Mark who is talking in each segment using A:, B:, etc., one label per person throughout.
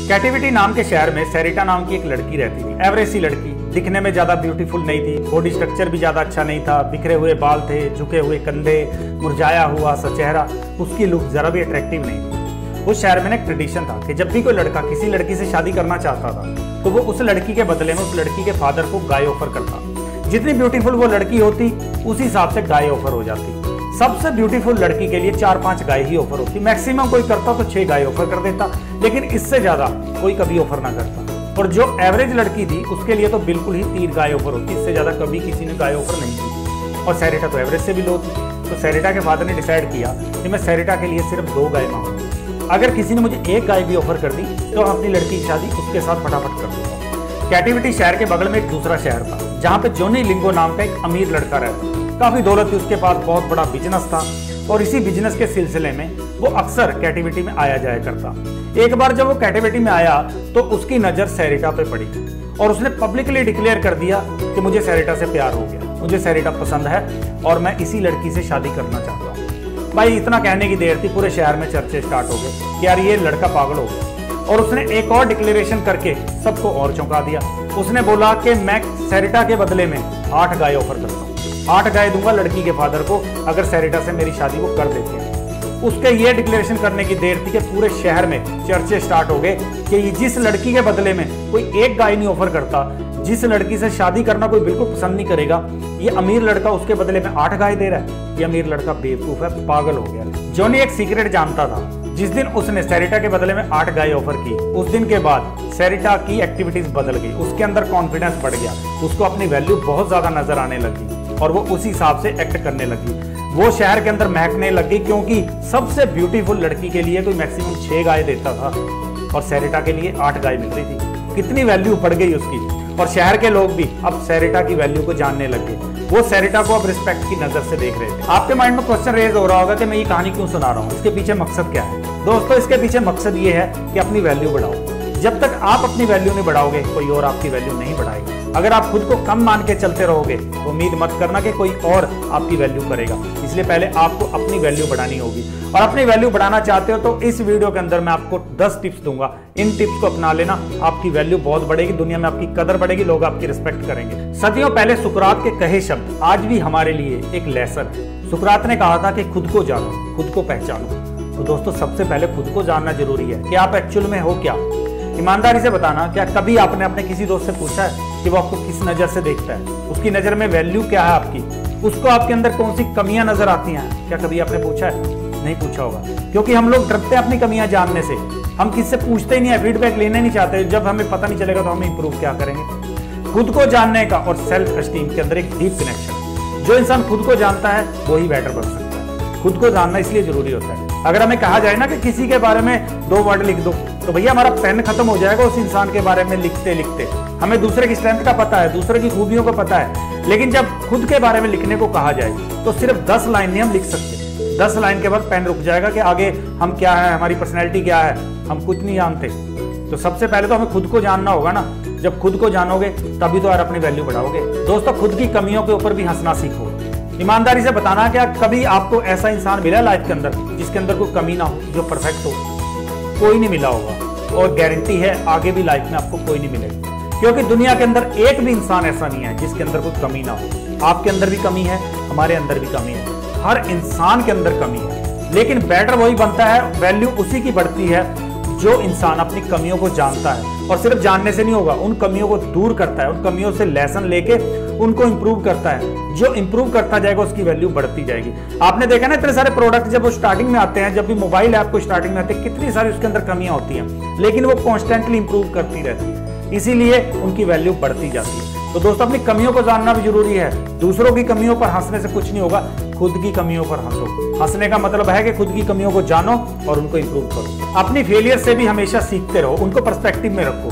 A: कैटिविटी नाम के शहर में सैरिटा नाम की एक लड़की रहती थी। एवरेज सी लड़की, दिखने में ज्यादा ब्यूटीफुल नहीं थी, बॉडी स्ट्रक्चर भी ज्यादा अच्छा नहीं था, बिखरे हुए बाल थे, झुके हुए कंधे, मुरझाया हुआ सा चेहरा, उसकी लुक जरा भी अट्रैक्टिव नहीं थी। उस शहर में एक ट्रेडिशन था कि जब भी कोई लड़का किसी लड़की से शादी करना चाहता था तो वो उस लड़की के बदले में उस लड़की के फादर को गाय ऑफर करता। जितनी ब्यूटीफुल वो लड़की होती उसी हिसाब से गाय ऑफर हो जाती। सबसे ब्यूटीफुल लड़की के लिए 4-5 गाय ही ऑफर होती। मैक्सिमम कोई करता तो 6 गाय ऑफर कर देता, लेकिन इससे ज्यादा कोई कभी ऑफर ना करता। और जो एवरेज लड़की थी उसके लिए तो बिल्कुल ही 3 गाय ऑफर होती, इससे ज्यादा कभी किसी ने गाय ऑफर नहीं की। और सैरिटा तो एवरेज से भी लो थी, तो सैरिटा के फादर ने डिसाइड किया कि मैं सैरिटा के लिए सिर्फ 2 गाय मांगूंगा। अगर किसी ने मुझे 1 गाय भी ऑफर कर दी तो हम अपनी लड़की की शादी उसके साथ फटाफट कर दूंगा। कैटिविटी शहर के बगल में एक दूसरा शहर था जहाँ पे जोनी लिंगो नाम का एक अमीर लड़का रहता। काफी दौलत थी उसके पास, बहुत बड़ा बिजनेस था और इसी बिजनेस के सिलसिले में वो अक्सर कैटिविटी में आया जाया करता। एक बार जब वो कैटिविटी में आया तो उसकी नजर सैरिटा पे पड़ी और उसने पब्लिकली डिक्लेयर कर दिया कि मुझे सैरिटा से प्यार हो गया, मुझे सैरिटा पसंद है और मैं इसी लड़की से शादी करना चाहता हूँ। भाई इतना कहने की देर थी, पूरे शहर में चर्चे स्टार्ट हो गए कि यार ये लड़का पागल हो गया। और उसने एक और डिक्लेरेशन करके सबको और चौंका दिया। उसने बोला कि मैं सैरिटा के बदले में 8 गाय ऑफर करता हूँ, 8 गाय दूंगा लड़की के फादर को अगर सैरिटा से मेरी शादी को कर देते हैं। उसके ये डिक्लेरेशन करने की देर थी कि पूरे शहर में चर्चे स्टार्ट हो गए कि जिस लड़की के बदले में कोई 1 गाय नहीं ऑफर करता, जिस लड़की से शादी करना कोई बिल्कुल पसंद नहीं करेगा, ये अमीर लड़का उसके बदले में 8 गाय दे रहा है। ये अमीर लड़का बेवकूफ है, पागल हो गया। जॉनी एक सीक्रेट जानता था। जिस दिन उसने सैरिटा के बदले में 8 गाय ऑफर की, उस दिन के बाद सैरिटा की एक्टिविटीज बदल गई, उसके अंदर कॉन्फिडेंस बढ़ गया, उसको अपनी वैल्यू बहुत ज्यादा नजर आने लगी और वो उसी हिसाब से एक्ट करने लगी। वो शहर के अंदर महकने लगी क्योंकि सबसे ब्यूटीफुल लड़की के लिए कोई मैक्सिमम 6 गाय देता था और सैरिटा के लिए 8 गाय मिल रही थी। कितनी वैल्यू बढ़ गई उसकी। और शहर के लोग भी अब सैरिटा की वैल्यू को जानने लग गए। वो सैरिटा को अब रिस्पेक्ट की नजर से देख रहे थे। आपके माइंड में क्वेश्चन रेज हो रहा होगा कि मैं ये कहानी क्यों सुना रहा हूँ, इसके पीछे मकसद क्या है। दोस्तों इसके पीछे मकसद ये है कि अपनी वैल्यू बढ़ाओ। जब तक आप अपनी वैल्यू नहीं बढ़ाओगे कोई और आपकी वैल्यू नहीं बढ़ाएगा। अगर आप खुद को कम मान के चलते रहोगे तो उम्मीद मत करना कि कोई और आपकी वैल्यू करेगा। इसलिए पहले आपको अपनी वैल्यू बढ़ानी होगी। और अपनी वैल्यू बढ़ाना चाहते हो तो इस वीडियो के अंदर मैं आपको 10 टिप्स दूंगा। इन टिप्स को अपना लेना, आपकी वैल्यू बहुत बढ़ेगी, दुनिया में आपकी कदर बढ़ेगी, लोग आपकी रिस्पेक्ट करेंगे। सदियों पहले सुकरात के कहे शब्द आज भी हमारे लिए एक लेसन है। सुकरात ने कहा था कि खुद को जानो, खुद को पहचानो। तो दोस्तों सबसे पहले खुद को जानना जरूरी है कि आप एक्चुअल में हो क्या। ईमानदारी से बताना, क्या कभी आपने अपने किसी दोस्त से पूछा है कि वो आपको किस नजर से देखता है, उसकी नजर में वैल्यू क्या है आपकी, उसको आपके अंदर कौन सी कमियां नजर आती हैं? क्या कभी आपने पूछा है? नहीं पूछा होगा, क्योंकि हम लोग डरते हैं अपनी कमियां जानने से। हम किससे पूछते ही नहीं है, फीडबैक लेने नहीं चाहते। जब हमें पता नहीं चलेगा तो हम इंप्रूव क्या करेंगे। खुद को जानने का और सेल्फ एस्टीम के अंदर एक डीप कनेक्शन। जो इंसान खुद को जानता है वो ही बेटर बन सकता है। खुद को जानना इसलिए जरूरी होता है। अगर हमें कहा जाए ना कि किसी के बारे में 2 वर्ड लिख दो, तो भैया हमारा पेन खत्म हो जाएगा उस इंसान के बारे में लिखते लिखते। हमें दूसरे की स्ट्रेंथ का पता है, दूसरे की खूबियों का पता है, लेकिन जब खुद के बारे में लिखने को कहा जाए तो सिर्फ 10 लाइन नहीं हम लिख सकते। 10 लाइन के बाद पेन रुक जाएगा कि आगे हम क्या है, हमारी पर्सनैलिटी क्या है, हम कुछ नहीं जानते। तो सबसे पहले तो हमें खुद को जानना होगा ना। जब खुद को जानोगे तभी तो यार अपनी वैल्यू बढ़ाओगे। दोस्तों खुद की कमियों के ऊपर भी हंसना सीखो। ईमानदारी से बताना, क्या कभी आपको ऐसा इंसान मिला लाइफ के अंदर जिसके अंदर कोई कमी ना हो, जो परफेक्ट हो? कोई नहीं मिला होगा और गारंटी है आगे भी लाइफ में आपको कोई नहीं मिलेगा, क्योंकि दुनिया के अंदर एक भी इंसान ऐसा नहीं है जिसके अंदर कोई कमी ना हो। आपके अंदर भी कमी है, हमारे अंदर भी कमी है, हर इंसान के अंदर कमी है। लेकिन बेटर वही बनता है, वैल्यू उसी की बढ़ती है जो इंसान अपनी कमियों को जानता है। और सिर्फ जानने से नहीं होगा, उन कमियों को दूर करता है, उन कमियों से लेसन लेके उनको इंप्रूव करता है। जो इंप्रूव करता जाएगा उसकी वैल्यू बढ़ती जाएगी। आपने देखा ना इतने सारे प्रोडक्ट जब वो स्टार्टिंग में आते हैं, जब भी मोबाइल ऐप को स्टार्टिंग में आते हैं, कितनी सारी उसके अंदर कमियां होती हैं, लेकिन वो कॉन्स्टेंटली इंप्रूव करती रहती है, इसीलिए उनकी वैल्यू बढ़ती जाती है। तो दोस्तों अपनी कमियों को जानना भी जरूरी है। दूसरों की कमियों पर हंसने से कुछ नहीं होगा, खुद की कमियों पर हंसो। हंसने का मतलब है कि खुद की कमियों को जानो और उनको इंप्रूव करो। अपनी फेलियर से भी हमेशा सीखते रहो, उनको पर्सपेक्टिव में रखो।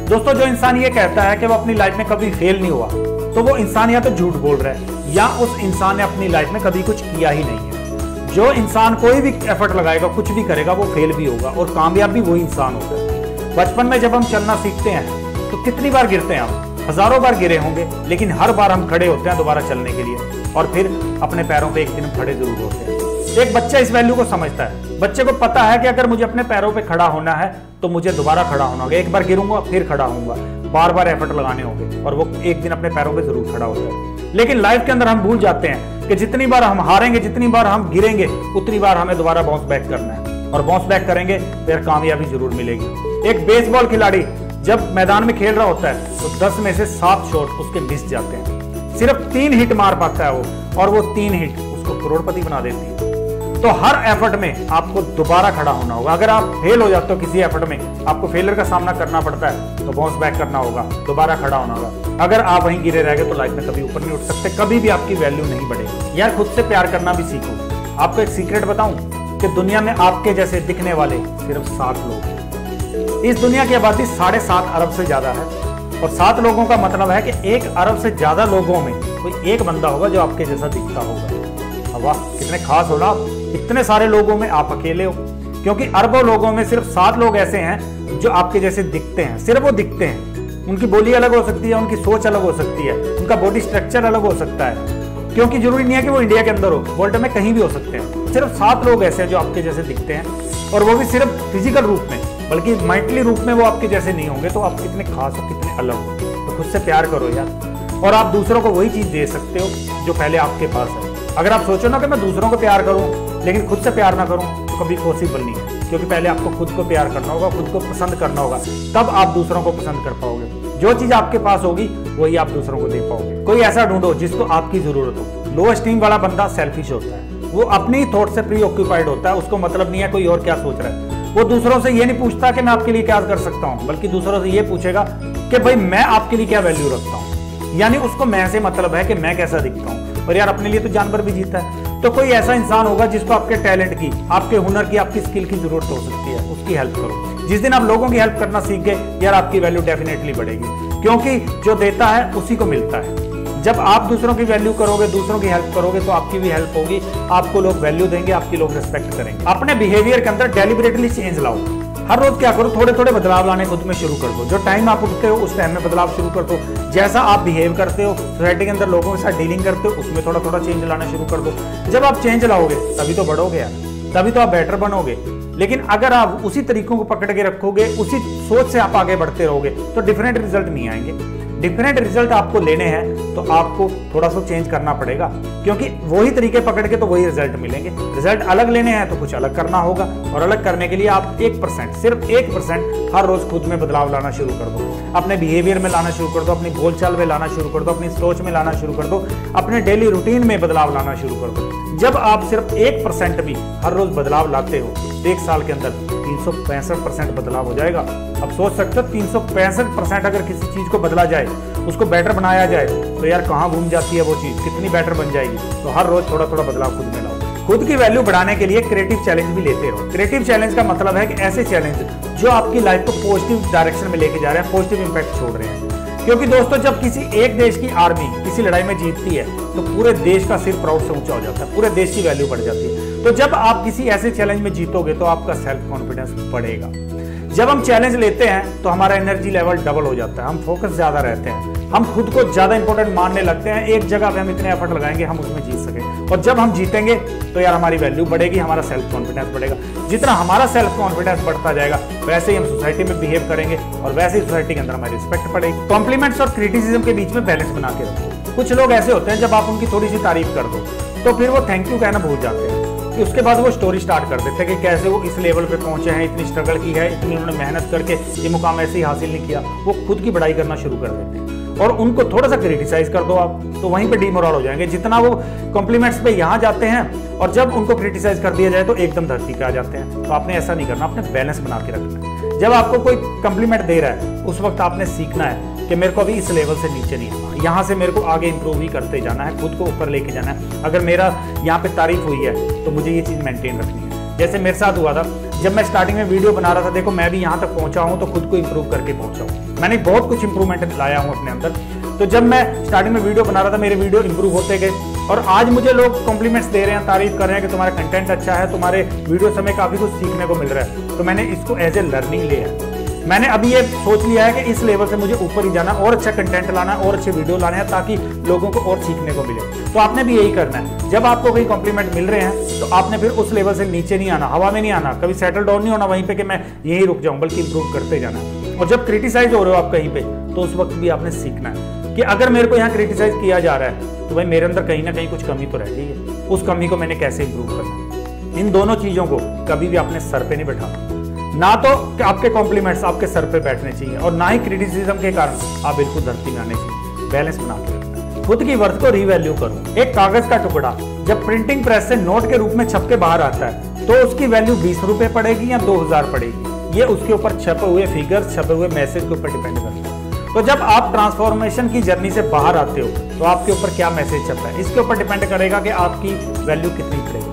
A: दोस्तों जो इंसान ये कहता है कि वो अपनी लाइफ में कभी फेल नहीं हुआ, तो वो इंसान या तो झूठ बोल रहा है या उस इंसान ने अपनी लाइफ में कभी कुछ किया ही नहीं है। जो इंसान कोई भी एफर्ट लगाएगा, कुछ भी करेगा, वो फेल भी होगा और कामयाब भी वही इंसान होता है। बचपन में जब हम चलना सीखते हैं तो कितनी बार गिरते हैं हम, हजारों बार गिरे होंगे, लेकिन हर बार हम खड़े होते हैं दोबारा चलने के लिए और फिर अपने पैरों पे एक दिन खड़े जरूर होते हैं। एक बच्चा इस वैल्यू को समझता है बच्चे को पता है कि अगर मुझे अपने पैरों पे खड़ा होना है तो मुझे दोबारा खड़ा होना होगा, एक बार गिरूंगा फिर खड़ा होऊंगा, बार बार एफर्ट लगाने होंगे और वो एक दिन अपने पैरों पे जरूर खड़ा होता है। लेकिन लाइफ के अंदर हम भूल जाते हैं कि जितनी बार हम हारेंगे, जितनी बार हम गिरेंगे, उतनी बार हमें दोबारा बाउंस बैक करना है और बाउंस बैक करेंगे फिर कामयाबी जरूर मिलेगी। एक बेसबॉल खिलाड़ी जब मैदान में खेल रहा होता है तो 10 में से 7 शॉट उसके मिस जाते हैं, सिर्फ 3 हिट मार पाता है वो, और वो 3 हिट उसको करोड़पति बना देती है। तो हर एफर्ट में आपको दोबारा खड़ा होना होगा। अगर आप फेल हो जाते हो किसी एफर्ट में, आपको फेलियर का सामना करना पड़ता है, तो बाउंस बैक करना होगा, दोबारा खड़ा होना होगा। अगर आप वहीं गिरे रह गए तो लाइफ में कभी ऊपर नहीं उठ सकते, कभी भी आपकी वैल्यू नहीं बढ़ेगी। यार खुद से प्यार करना भी सीखो। आपको एक सीक्रेट बताऊं कि दुनिया में आपके जैसे दिखने वाले सिर्फ 7 लोग हैं। इस दुनिया की आबादी 7.5 अरब से ज्यादा है और 7 लोगों का मतलब है कि 1 अरब से ज्यादा लोगों में कोई एक बंदा होगा जो आपके जैसा दिखता होगा। वाह, कितने खास हो ना आप। इतने सारे लोगों में आप अकेले हो, क्योंकि अरबों लोगों में सिर्फ 7 लोग ऐसे हैं जो आपके जैसे दिखते हैं। सिर्फ वो दिखते हैं, उनकी बोली अलग हो सकती है, उनकी सोच अलग हो सकती है, उनका बॉडी स्ट्रक्चर अलग हो सकता है, क्योंकि जरूरी नहीं है कि वो इंडिया के अंदर हो, वर्ल्ड में कहीं भी हो सकते हैं। सिर्फ 7 लोग ऐसे हैं जो आपके जैसे दिखते हैं, और वो भी सिर्फ फिजिकल रूप में, बल्कि मेंटली रूप में वो आपके जैसे नहीं होंगे। तो आप कितने खास हो, कितने अलग हो। तो खुद से प्यार करो यार, और आप दूसरों को वही चीज दे सकते हो जो पहले आपके पास है। अगर आप सोचो ना कि मैं दूसरों को प्यार करूं लेकिन खुद से प्यार ना करूं, तो कभी पॉसिबल नहीं है, क्योंकि पहले आपको खुद को प्यार करना होगा, खुद को पसंद करना होगा, तब आप दूसरों को पसंद कर पाओगे। जो चीज आपके पास होगी वही आप दूसरों को दे पाओगे। कोई ऐसा ढूंढो जिसको आपकी जरूरत हो। लो एस्टीम वाला बंदा सेल्फिश होता है, वो अपनी थॉट से प्री ऑक्यूपाइड होता है, उसको मतलब नहीं है कोई और क्या सोच रहा है। वो दूसरों से ये नहीं पूछता कि मैं आपके लिए क्या कर सकता हूँ, बल्कि दूसरों से ये पूछेगा कि भाई मैं आपके लिए क्या वैल्यू रखता हूँ। यानी उसको मैं से मतलब है कि मैं कैसा दिखता हूँ। और यार अपने लिए तो जानवर भी जीता है। तो कोई ऐसा इंसान होगा जिसको आपके टैलेंट की, आपके हुनर की, आपकी स्किल की जरूरत हो सकती है, उसकी हेल्प करो। जिस दिन आप लोगों की हेल्प करना सीख गए, यार आपकी वैल्यू डेफिनेटली बढ़ेगी, क्योंकि जो देता है उसी को मिलता है। जब आप दूसरों की वैल्यू करोगे, दूसरों की हेल्प करोगे, तो आपकी भी हेल्प होगी, आपको लोग वैल्यू देंगे, आपकी लोग रिस्पेक्ट करेंगे। अपने बिहेवियर के अंदर डेलिबरेटली चेंज लाओ। हर रोज क्या करो, थोड़े थोड़े बदलाव लाने खुद में शुरू कर दो। जो टाइम आप उठते हो उस टाइम में बदलाव शुरू कर दो। जैसा आप बिहेव करते हो, सोसाइटी के अंदर लोगों के साथ डीलिंग करते हो, उसमें थोड़ा थोड़ा चेंज लाना शुरू कर दो। जब आप चेंज लाओगे तभी तो बढ़ोगे यार, तभी तो आप बेटर बनोगे। लेकिन अगर आप उसी तरीकों को पकड़ के रखोगे, उसी सोच से आप आगे बढ़ते रहोगे, तो डिफरेंट रिजल्ट नहीं आएंगे। डिफरेंट रिजल्ट आपको लेने हैं तो आपको थोड़ा सा चेंज करना पड़ेगा, क्योंकि वही तरीके पकड़ के तो वही रिजल्ट मिलेंगे। रिजल्ट अलग लेने हैं तो कुछ अलग करना होगा, और अलग करने के लिए आप 1%, सिर्फ 1% हर रोज खुद में बदलाव लाना शुरू कर दो। अपने बिहेवियर में लाना शुरू कर दो, अपनी बोलचाल में लाना शुरू कर दो, अपनी सोच में लाना शुरू कर दो, अपने डेली रूटीन में बदलाव लाना शुरू कर दो। जब आप सिर्फ 1% भी हर रोज बदलाव लाते हो, 1 साल के अंदर 365% बदलाव हो जाएगा। अब सोच सकते हो 365% अगर किसी चीज को बदला जाए, उसको बेटर बनाया जाए, तो यार कहाँ घूम जाती है वो चीज, कितनी बेटर बन जाएगी। तो हर रोज थोड़ा थोड़ा बदलाव खुद में लाओ। खुद की वैल्यू बढ़ाने के लिए क्रिएटिव चैलेंज भी लेते रहो। क्रिएटिव चैलेंज का मतलब है कि ऐसे चैलेंज जो आपकी लाइफ को पॉजिटिव डायरेक्शन में लेके जा रहे हैं, पॉजिटिव इंपैक्ट छोड़ रहे हैं। क्योंकि दोस्तों जब किसी एक देश की आर्मी किसी लड़ाई में जीतती है तो पूरे देश का सिर प्राउड से ऊंचा हो जाता है, पूरे देश की वैल्यू बढ़ जाती है। तो जब आप किसी ऐसे चैलेंज में जीतोगे तो आपका सेल्फ कॉन्फिडेंस बढ़ेगा। जब हम चैलेंज लेते हैं तो हमारा एनर्जी लेवल डबल हो जाता है, हम फोकस ज्यादा रहते हैं, हम खुद को ज्यादा इंपॉर्टेंट मानने लगते हैं। एक जगह पे हम इतने एफर्ट लगाएंगे हम उसमें जीत सके, और जब हम जीतेंगे तो यार हमारी वैल्यू बढ़ेगी, हमारा सेल्फ कॉन्फिडेंस बढ़ेगा। जितना हमारा सेल्फ कॉन्फिडेंस बढ़ता जाएगा वैसे ही हम सोसाइटी में बिहेव करेंगे, और वैसे ही सोसाइटी के अंदर हमारी रिस्पेक्ट बढ़ेगी। कॉम्प्लीमेंट्स और क्रिटिसिज्म के बीच में बैलेंस बना के रखो। कुछ लोग ऐसे होते हैं जब आप उनकी थोड़ी सी तारीफ कर दो तो फिर वो थैंक यू कहना भूल जाते हैं। उसके बाद वो स्टोरी स्टार्ट कर देते हैं कि कैसे वो इस लेवल पे पहुंचे हैं, इतनी स्ट्रगल की है, इतनी उन्होंने मेहनत करके ये मुकाम ऐसे ही हासिल नहीं किया। वो खुद की बड़ाई करना शुरू कर देते हैं, और उनको थोड़ा सा क्रिटिसाइज कर दो आप, तो वहीं पे डीमोरल हो जाएंगे। जितना वो कॉम्प्लीमेंट्स पे यहाँ जाते हैं, और जब उनको क्रिटिसाइज कर दिया जाए तो एकदम धरती पे आ जाते हैं। तो आपने ऐसा नहीं करना, आपने बैलेंस बना के रखना है। जब आपको कोई कॉम्प्लीमेंट दे रहा है उस वक्त आपने सीखना है कि मेरे को अभी इस लेवल से नीचे नहीं आना, यहाँ से मेरे को आगे इंप्रूव ही करते जाना है, खुद को ऊपर लेके जाना है। अगर मेरा यहाँ पे तारीफ हुई है तो मुझे ये चीज़ मेंटेन रखनी है। जैसे मेरे साथ हुआ था, जब मैं स्टार्टिंग में वीडियो बना रहा था, देखो मैं भी यहाँ तक पहुँचा हूँ तो खुद को इंप्रूव करके पहुँचा हूँ। मैंने बहुत कुछ इंप्रूवमेंट लाया हूँ अपने अंदर। तो जब मैं स्टार्टिंग में वीडियो बना रहा था, मेरे वीडियो इंप्रूव होते गए, और आज मुझे लोग कॉम्प्लीमेंट्स दे रहे हैं, तारीफ कर रहे हैं कि तुम्हारा कंटेंट अच्छा है, तुम्हारे वीडियो से हमें काफ़ी कुछ सीखने को मिल रहा है। तो मैंने इसको एज ए लर्निंग लिया है मैंने अभी ये सोच लिया है कि इस लेवल से मुझे ऊपर ही जाना, और अच्छा कंटेंट लाना है, और अच्छे वीडियो लाने हैं, ताकि लोगों को और सीखने को मिले। तो आपने भी यही करना है। जब आपको कोई कॉम्प्लीमेंट मिल रहे हैं तो आपने फिर उस लेवल से नीचे नहीं आना, हवा में नहीं आना, कभी सेटल डाउन नहीं होना वहीं पे कि मैं यहीं रुक जाऊं, बल्कि इंप्रूव करते जाना। और जब क्रिटिसाइज हो रहे हो आप कहीं पे, तो उस वक्त भी आपने सीखना है कि अगर मेरे को यहाँ क्रिटिसाइज किया जा रहा है तो भाई मेरे अंदर कहीं ना कहीं कुछ कमी तो रह गई है, उस कमी को मैंने कैसे इंप्रूव करना। इन दोनों चीजों को कभी भी आपने सर पे नहीं बैठाना। ना तो आपके कॉम्प्लीमेंट्स आपके सर पे बैठने चाहिए, और ना ही क्रिटिसिज्म के कारण आप बिल्कुल धरती में आने चाहिए। बैलेंस बना के रखना। खुद की वर्थ को रीवैल्यू करो। एक कागज का टुकड़ा जब प्रिंटिंग प्रेस से नोट के रूप में छप के बाहर आता है तो उसकी वैल्यू 20 रुपए पड़ेगी या 2000 पड़ेगी, ये उसके ऊपर छपे हुए फिगर्स, छपे हुए मैसेज के ऊपर डिपेंड करता है। तो जब आप ट्रांसफॉर्मेशन की जर्नी से बाहर आते हो तो आपके ऊपर क्या मैसेज छपता है, इसके ऊपर डिपेंड करेगा कि आपकी वैल्यू कितनी पड़ेगी।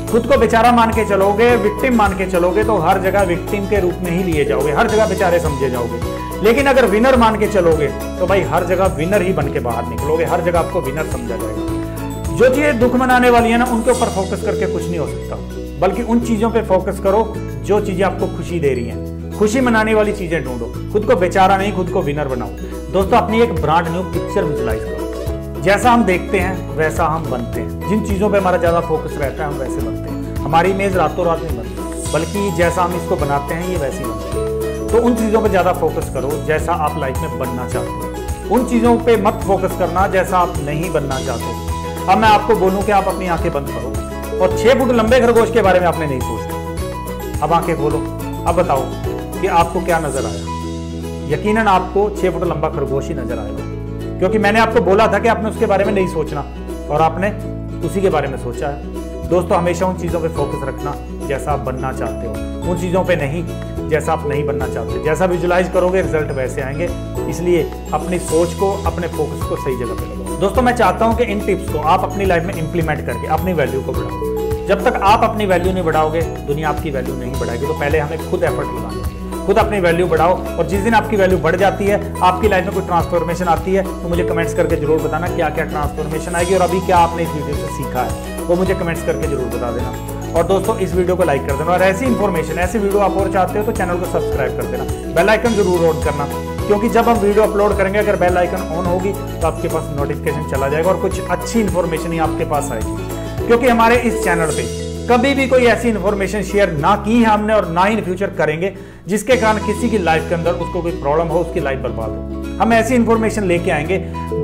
A: खुद को बेचारा मान के चलोगे, विक्टिम मान के चलोगे, तो हर जगह विक्टिम के रूप में ही लिए जाओगे, हर जगह बेचारे समझे जाओगे। लेकिन अगर विनर मान के चलोगे तो भाई हर जगह विनर ही बन के बाहर निकलोगे, हर जगह आपको विनर समझा जाएगा। जो चीजें दुख मनाने वाली है ना, उनके ऊपर फोकस करके कुछ नहीं हो सकता, बल्कि उन चीजों पे फोकस करो जो चीजें आपको खुशी दे रही हैं। खुशी मनाने वाली चीजें ढूंढो। खुद को बेचारा नहीं, खुद को विनर बनाओ। दोस्तों, अपनी एक ब्रांड न्यू पिक्चर विजुलाइज करो। जैसा हम देखते हैं वैसा हम बनते हैं। जिन चीजों पे हमारा ज्यादा फोकस रहता है हम वैसे बनते हैं। हमारी इमेज रातों रात नहीं बनती, बल्कि जैसा हम इसको बनाते हैं ये वैसी बनती है। तो उन चीजों पे ज्यादा फोकस करो जैसा आप लाइफ में बनना चाहते हो। उन चीजों पे मत फोकस करना जैसा आप नहीं बनना चाहते। अब मैं आपको बोलूं कि आप अपनी आंखें बंद करो और 6 फुट लंबे खरगोश के बारे में आपने नहीं सोचना। अब आंखें खोलो, अब बताओ कि आपको क्या नजर आया। यकीनन आपको 6 फुट लंबा खरगोश ही नजर आएगा, क्योंकि मैंने आपको बोला था कि आपने उसके बारे में नहीं सोचना, और आपने उसी के बारे में सोचा है। दोस्तों, हमेशा उन चीजों पे फोकस रखना जैसा आप बनना चाहते हो, उन चीजों पे नहीं जैसा आप नहीं बनना चाहते। जैसा विजुलाइज करोगे रिजल्ट वैसे आएंगे। इसलिए अपनी सोच को, अपने फोकस को सही जगह पे लगाओ। दोस्तों, मैं चाहता हूं कि इन टिप्स को आप अपनी लाइफ में इंप्लीमेंट करके अपनी वैल्यू को बढ़ाओ। जब तक आप अपनी वैल्यू नहीं बढ़ाओगे, दुनिया आपकी वैल्यू नहीं बढ़ाएगी। तो पहले हमें खुद एफर्ट लगाना है, खुद अपनी वैल्यू बढ़ाओ। और जिस दिन आपकी वैल्यू बढ़ जाती है, आपकी लाइफ में कोई ट्रांसफॉर्मेशन आती है, तो मुझे कमेंट्स करके जरूर बताना क्या क्या ट्रांसफॉर्मेशन आएगी, और अभी क्या आपने इस वीडियो से सीखा है वो मुझे कमेंट्स करके जरूर बता देना। और दोस्तों, इस वीडियो को लाइक कर देना, और ऐसी इंफॉर्मेशन, ऐसी वीडियो आप और चाहते हो तो चैनल को सब्सक्राइब कर देना। बेल आइकन जरूर ऑन करना, क्योंकि जब हम वीडियो अपलोड करेंगे अगर बेल आइकन ऑन होगी तो आपके पास नोटिफिकेशन चला जाएगा और कुछ अच्छी इंफॉर्मेशन ही आपके पास आएगी। क्योंकि हमारे इस चैनल पे कभी भी कोई ऐसी इंफॉर्मेशन शेयर ना की है हमने, और ना ही इन फ्यूचर करेंगे जिसके कारण किसी की लाइफ के अंदर उसको कोई प्रॉब्लम हो, उसकी लाइफ बर्बाद हो। हम ऐसी इंफॉर्मेशन लेके आएंगे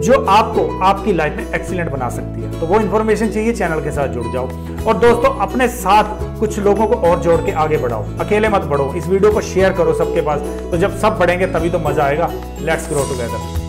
A: जो आपको आपकी लाइफ में एक्सीलेंट बना सकती है। तो वो इंफॉर्मेशन चाहिए, चैनल के साथ जुड़ जाओ। और दोस्तों, अपने साथ कुछ लोगों को और जोड़ के आगे बढ़ाओ, अकेले मत बढ़ो। इस वीडियो को शेयर करो सबके पास, तो जब सब बढ़ेंगे तभी तो मजा आएगा। Let's grow together.